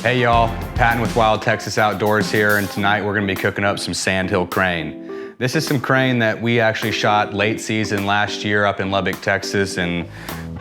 Hey y'all, Patton with Wild Texas Outdoors here, and tonight we're gonna be cooking up some Sandhill Crane. This is some crane that we actually shot late season last year up in Lubbock, Texas, and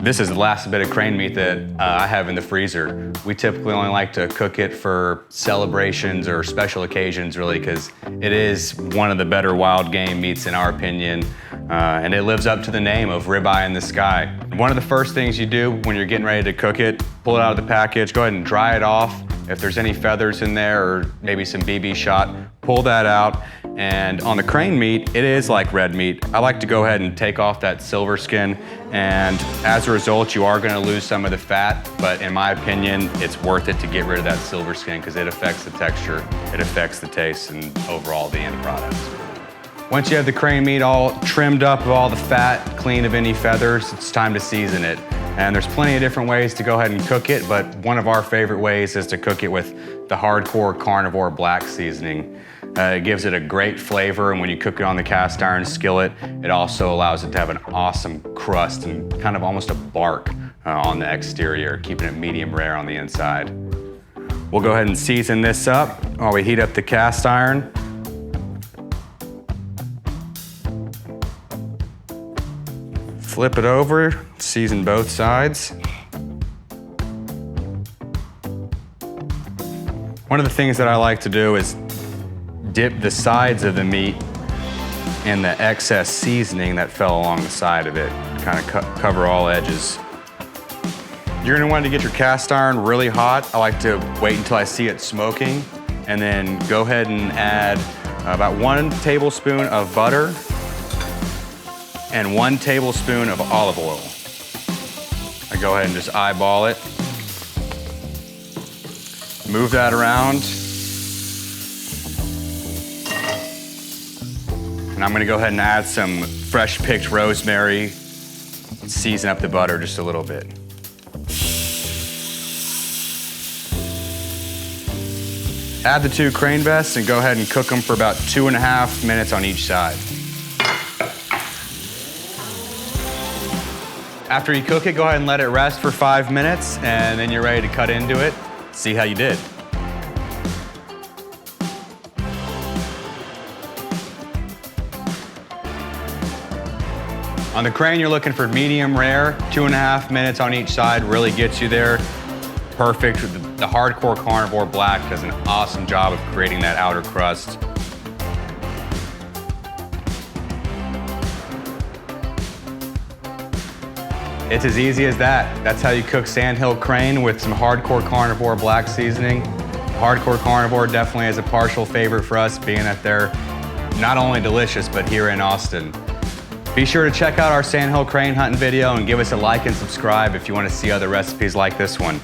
this is the last bit of crane meat that I have in the freezer. We typically only like to cook it for celebrations or special occasions, really, because it is one of the better wild game meats in our opinion, and it lives up to the name of ribeye in the sky. One of the first things you do when you're getting ready to cook it, pull it out of the package, go ahead and dry it off. If there's any feathers in there or maybe some BB shot, pull that out. And on the crane meat, it is like red meat. I like to go ahead and take off that silver skin, and as a result, you are gonna lose some of the fat, but in my opinion, it's worth it to get rid of that silver skin because it affects the texture, it affects the taste, and overall the end product. Once you have the crane meat all trimmed up of all the fat, clean of any feathers, it's time to season it. And there's plenty of different ways to go ahead and cook it, but one of our favorite ways is to cook it with the Hardcore Carnivore Black Seasoning. It gives it a great flavor, and when you cook it on the cast iron skillet, it also allows it to have an awesome crust and kind of almost a bark on the exterior, keeping it medium rare on the inside. We'll go ahead and season this up while we heat up the cast iron. Flip it over, season both sides. One of the things that I like to do is dip the sides of the meat in the excess seasoning that fell along the side of it, kind of cover all edges. You're gonna want to get your cast iron really hot. I like to wait until I see it smoking, and then go ahead and add about 1 tablespoon of butter and 1 tablespoon of olive oil. I go ahead and just eyeball it. Move that around. And I'm gonna go ahead and add some fresh picked rosemary, season up the butter just a little bit. Add the 2 crane breasts and go ahead and cook them for about 2.5 minutes on each side. After you cook it, go ahead and let it rest for 5 minutes, and then you're ready to cut into it. See how you did. On the crane, you're looking for medium rare. 2.5 minutes on each side really gets you there. Perfect. The Hardcore Carnivore Black does an awesome job of creating that outer crust. It's as easy as that. That's how you cook Sandhill Crane with some Hardcore Carnivore Black Seasoning. Hardcore Carnivore definitely is a partial favorite for us, being that they're not only delicious, but here in Austin. Be sure to check out our Sandhill Crane hunting video and give us a like and subscribe if you want to see other recipes like this one.